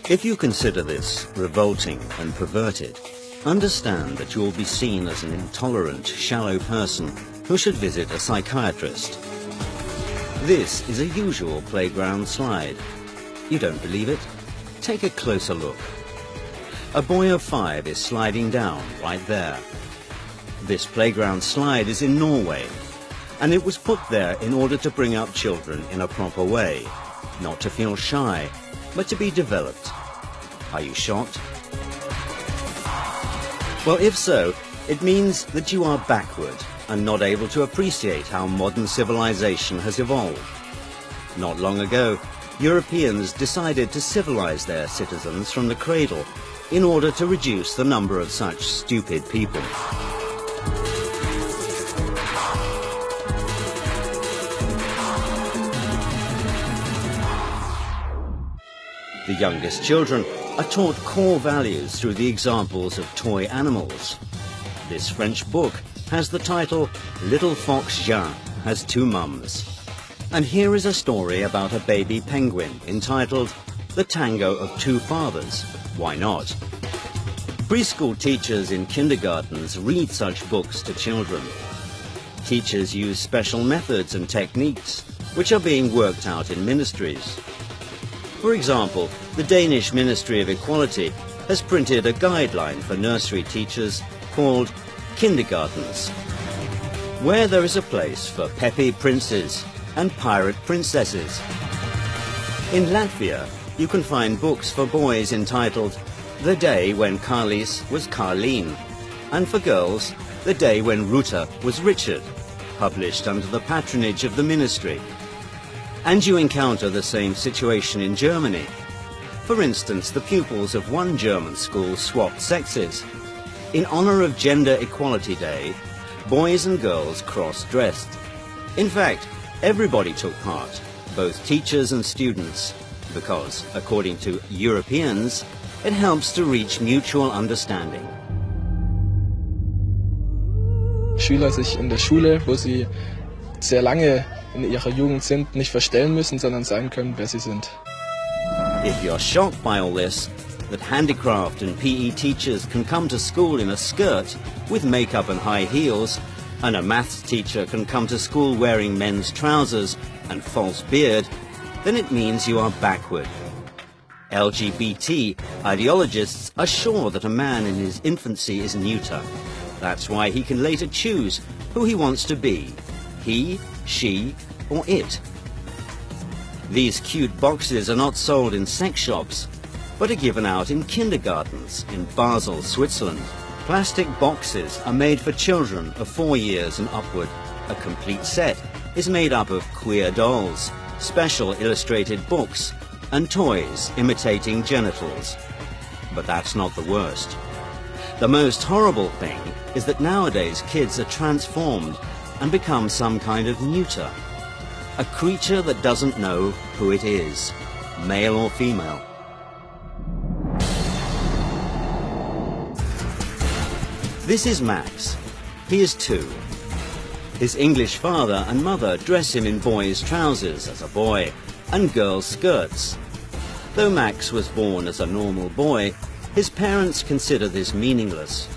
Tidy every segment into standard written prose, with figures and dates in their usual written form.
If you consider this revolting and perverted, understand that you will be seen as an intolerant, shallow person who should visit a psychiatrist. This is a usual playground slide. You don't believe it? Take a closer look. A boy of 5 is sliding down right there. This playground slide is in Norway, and it was put there in order to bring up children in a proper way, not to feel shy, but to be developed. Are you shocked? Well, if so, it means that you are backward and not able to appreciate how modern civilization has evolved. Not long ago, Europeans decided to civilize their citizens from the cradle in order to reduce the number of such stupid people. The youngest children are taught core values through the examples of toy animals. This French book has the title Little Fox Jean Has Two Mums. And here is a story about a baby penguin entitled The Tango of Two Fathers. Why not? Preschool teachers in kindergartens read such books to children. Teachers use special methods and techniques which are being worked out in ministries. For example, the Danish Ministry of Equality has printed a guideline for nursery teachers called Kindergartens, where there is a place for peppy princes and pirate princesses. In Latvia, you can find books for boys entitled The Day When Carlis Was Carleen, and for girls, The Day When Ruta Was Richard, published under the patronage of the ministry. And you encounter the same situation in Germany. For instance, the pupils of one German school swapped sexes. In honor of Gender Equality Day, boys and girls cross-dressed. In fact, everybody took part, both teachers and students, because, according to Europeans, it helps to reach mutual understanding. Schüler sich in der Schule, wo sie sehr lange in ihrer Jugend sind, nicht verstellen müssen, sondern sein können, wer sie sind. If you're shocked by all this, that handicraft and PE teachers can come to school in a skirt with makeup and high heels, and a maths teacher can come to school wearing men's trousers and false beard, then it means you are backward. LGBT ideologists are sure that a man in his infancy is neuter. That's why he can later choose who he wants to be, he, she, or it. These cute boxes are not sold in sex shops, but are given out in kindergartens in Basel, Switzerland. Plastic boxes are made for children of 4 years and upward. A complete set is made up of queer dolls, special illustrated books, and toys imitating genitals. But that's not the worst. The most horrible thing is that nowadays kids are transformed and become some kind of neuter, a creature that doesn't know who it is, male or female. This is Max. He is 2. His English father and mother dress him in boys' trousers as a boy and girls' skirts. Though Max was born as a normal boy, his parents consider this meaningless.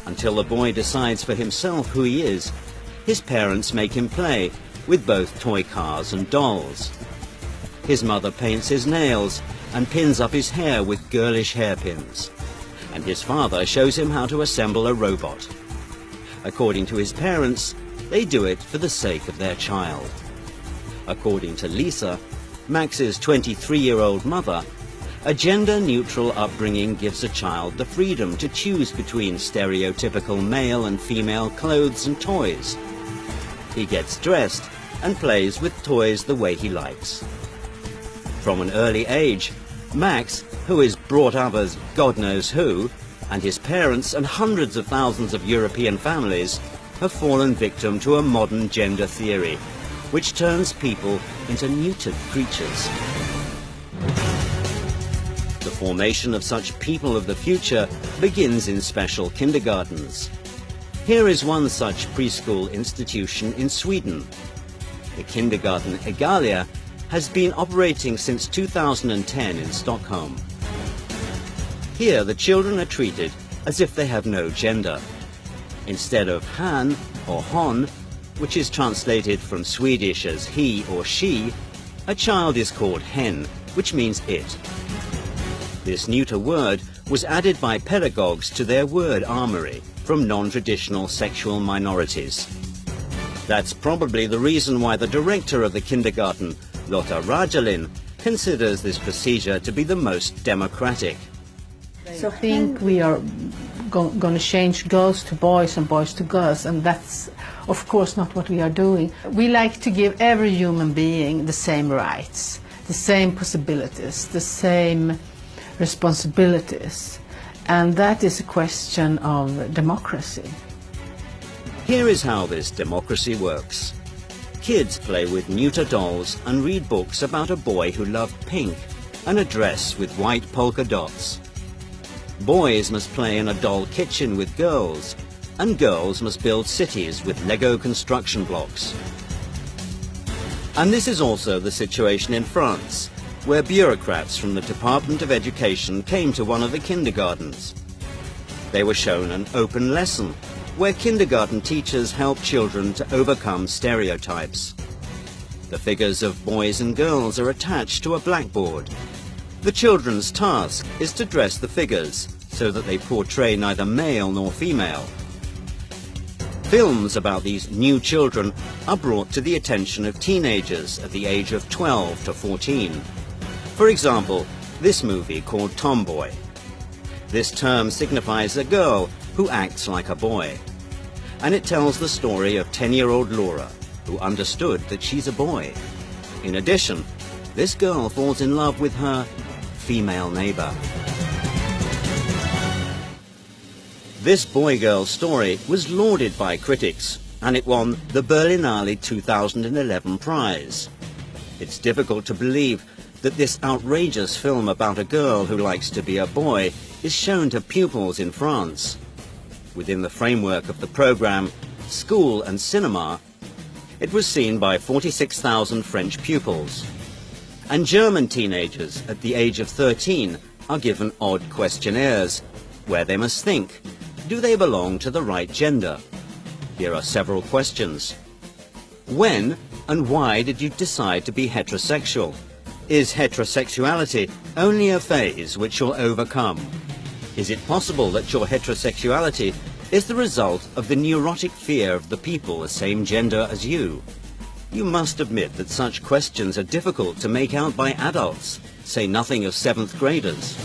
Until the boy decides for himself who he is, his parents make him play with both toy cars and dolls. His mother paints his nails and pins up his hair with girlish hairpins. And his father shows him how to assemble a robot. According to his parents, they do it for the sake of their child. According to Lisa, Max's 23-year-old mother, a gender-neutral upbringing gives a child the freedom to choose between stereotypical male and female clothes and toys. He gets dressed and plays with toys the way he likes. From an early age, Max, who is brought up as God knows who, and his parents and hundreds of thousands of European families have fallen victim to a modern gender theory, which turns people into neutered creatures. The formation of such people of the future begins in special kindergartens. Here is one such preschool institution in Sweden. The kindergarten Egalia has been operating since 2010 in Stockholm. Here the children are treated as if they have no gender. Instead of han or hon, which is translated from Swedish as he or she, a child is called hen, which means it. This neuter word was added by pedagogues to their word armory from non-traditional sexual minorities. That's probably the reason why the director of the kindergarten, Lotta Rajalin, considers this procedure to be the most democratic. So I think we are going to change girls to boys and boys to girls, and that's of course not what we are doing. We like to give every human being the same rights, the same possibilities, the same responsibilities, and that is a question of democracy. Here is how this democracy works. Kids play with neuter dolls and read books about a boy who loved pink and a dress with white polka dots. Boys must play in a doll kitchen with girls, and girls must build cities with Lego construction blocks. And this is also the situation in France, where bureaucrats from the Department of Education came to one of the kindergartens. They were shown an open lesson, where kindergarten teachers help children to overcome stereotypes. The figures of boys and girls are attached to a blackboard. The children's task is to dress the figures so that they portray neither male nor female. Films about these new children are brought to the attention of teenagers at the age of 12 to 14. For example, this movie called Tomboy. This term signifies a girl who acts like a boy. And it tells the story of 10-year-old Laura, who understood that she's a boy. In addition, this girl falls in love with her female neighbor. This boy-girl story was lauded by critics, and it won the Berlinale 2011 prize. It's difficult to believe that this outrageous film about a girl who likes to be a boy is shown to pupils in France. Within the framework of the program School and Cinema, it was seen by 46,000 French pupils. And German teenagers at the age of 13 are given odd questionnaires, where they must think, do they belong to the right gender? Here are several questions. When and why did you decide to be heterosexual? Is heterosexuality only a phase which you'll overcome? Is it possible that your heterosexuality is the result of the neurotic fear of the people the same gender as you? You must admit that such questions are difficult to make out by adults, say nothing of 7th graders.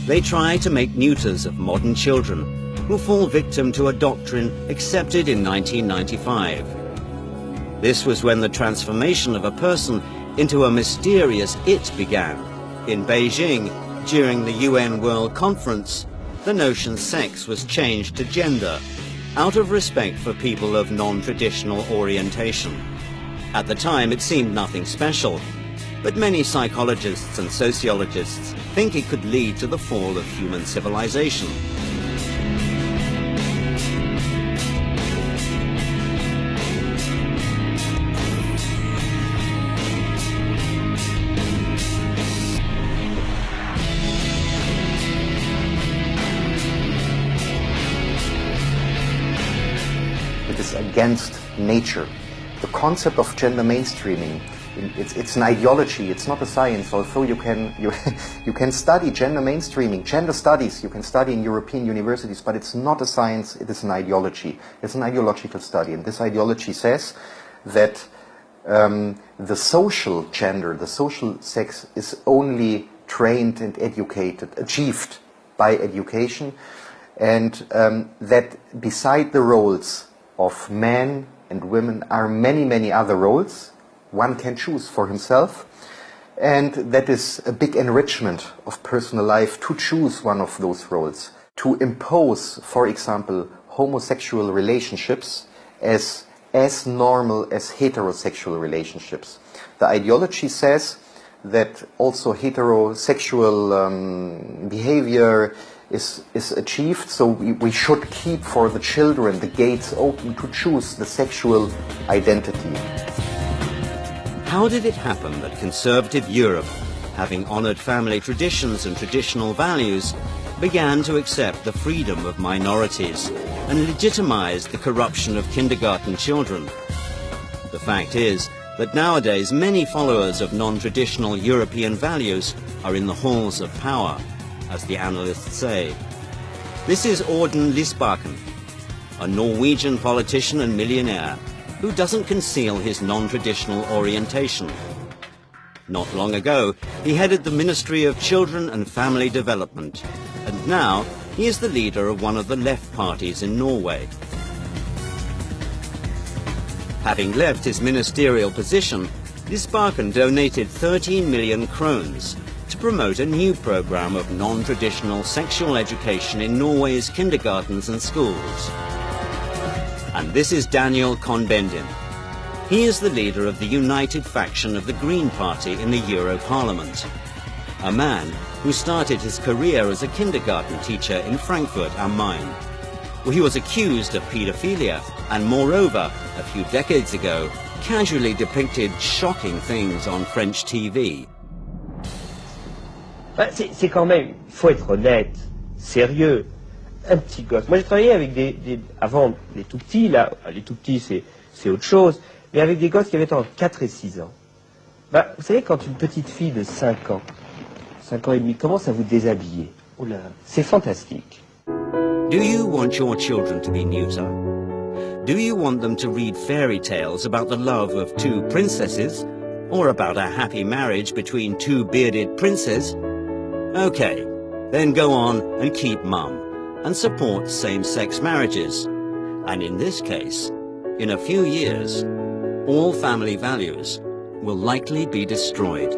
They try to make neuters of modern children who fall victim to a doctrine accepted in 1995. This was when the transformation of a person into a mysterious it began. In Beijing, during the UN World Conference, the notion sex was changed to gender, out of respect for people of non-traditional orientation. At the time, it seemed nothing special, but many psychologists and sociologists think it could lead to the fall of human civilization. Against nature. The concept of gender mainstreaming, it's an ideology, it's not a science, although you can study gender mainstreaming, gender studies, you can study in European universities, but it's not a science, it is an ideology. It's an ideological study, and this ideology says that the social gender, the social sex is only trained and educated, achieved by education, and that beside the roles of men and women are many, many other roles one can choose for himself, and that is a big enrichment of personal life to choose one of those roles. To impose, for example, homosexual relationships as normal as heterosexual relationships. The ideology says that also heterosexual behavior is achieved, so we should keep for the children the gates open to choose the sexual identity. How did it happen that conservative Europe having honored family traditions and traditional values, began to accept the freedom of minorities and legitimized the corruption of kindergarten children. The fact is that nowadays many followers of non-traditional European values are in the halls of power, as the analysts say. This is Auden Lysbakken, a Norwegian politician and millionaire who doesn't conceal his non-traditional orientation. Not long ago, he headed the Ministry of Children and Family Development, and now he is the leader of one of the left parties in Norway. Having left his ministerial position, Lysbakken donated 13 million krones to promote a new program of non-traditional sexual education in Norway's kindergartens and schools. And this is Daniel Cohn-Bendit. He is the leader of the united faction of the Green Party in the Euro Parliament, a man who started his career as a kindergarten teacher in Frankfurt am Main, where he was accused of paedophilia and, moreover, a few decades ago, casually depicted shocking things on French TV. C'est quand même, il faut être honnête, sérieux, un petit gosse. Moi j'ai travaillé avec avant les tout petits, là, les tout petits c'est autre chose, mais avec des gosses qui avaient entre 4 et 6 ans. Bah, vous savez, quand une petite fille de 5 ans et demi commence à vous déshabiller, oh là, c'est fantastique. Do you want your children to be neuter? Do you want them to read fairy tales about the love of 2 princesses, or about a happy marriage between 2 bearded princes? Okay, then go on and keep mum, and support same-sex marriages. And in this case, in a few years, all family values will likely be destroyed.